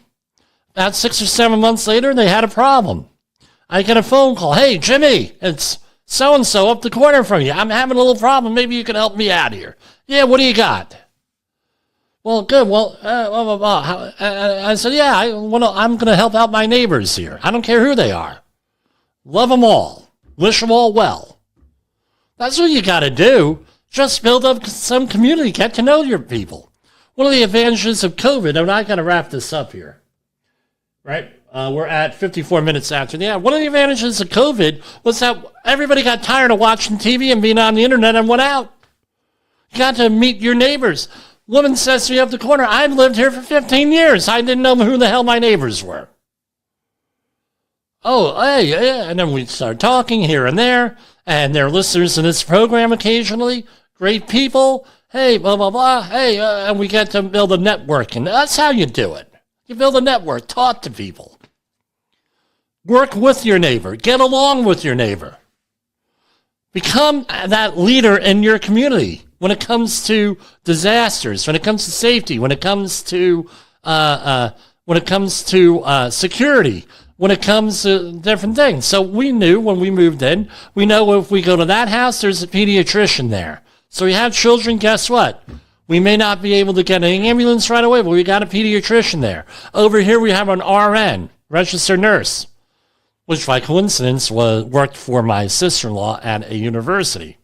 Speaker 1: About 6 or 7 months later, they had a problem. I get a phone call. Hey, Jimmy, it's so-and-so up the corner from you. I'm having a little problem. Maybe you can help me out here. Yeah, what do you got? Well, good. Well, I said, yeah, I'm going to help out my neighbors here. I don't care who they are. Love them all. Wish them all well. That's what you got to do. Just build up some community. Get to know your people. One of the advantages of COVID, and I got to wrap this up here, right? We're at 54 minutes after the hour. One of the advantages of COVID was that everybody got tired of watching TV and being on the internet and went out. You got to meet your neighbors. Woman says to me up the corner, I've lived here for 15 years. I didn't know who the hell my neighbors were. Oh, hey, yeah. And then we start talking here and there, and they're listeners to this program occasionally. Great people. Hey, blah, blah, blah. Hey, and we get to build a network, and that's how you do it. You build a network. Talk to people. Work with your neighbor. Get along with your neighbor. Become that leader in your community when it comes to disasters, when it comes to safety, when it comes to security, when it comes to different things. So we knew when we moved in, we know if we go to that house, there's a pediatrician there. So we have children, guess what? We may not be able to get an ambulance right away, but we got a pediatrician there. Over here we have an RN, registered nurse, which by coincidence worked for my sister-in-law at a university.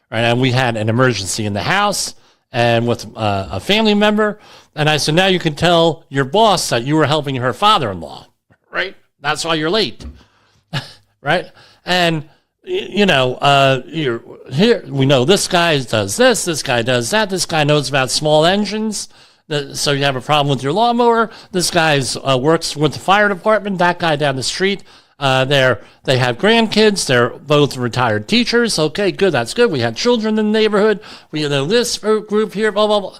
Speaker 1: Right, and we had an emergency in the house and with a family member. And I said, now you can tell your boss that you were helping her father-in-law, right? That's why you're late, right? And, you're here. We know this guy does this guy does that. This guy knows about small engines. So you have a problem with your lawnmower. This guy works with the fire department. That guy down the street, they have grandkids. They're both retired teachers. Okay, good. That's good. We have children in the neighborhood. We know this group here, blah, blah, blah.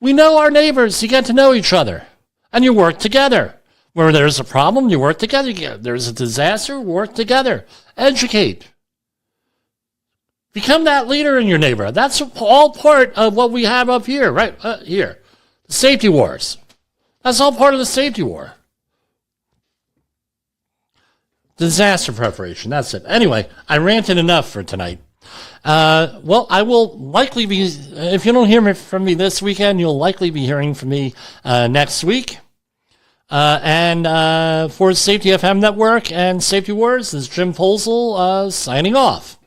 Speaker 1: We know our neighbors. You get to know each other. And you work together. Where there's a problem, you work together. There's a disaster, work together. Educate. Become that leader in your neighborhood. That's all part of what we have up here, right? Here. The safety wars. That's all part of the safety war. Disaster preparation. That's it. Anyway, I ranted enough for tonight. Well, I will likely be, if you don't hear from me this weekend, you'll likely be hearing from me next week. And for Safety FM Network and Safety Wars, this is Jim Posel signing off.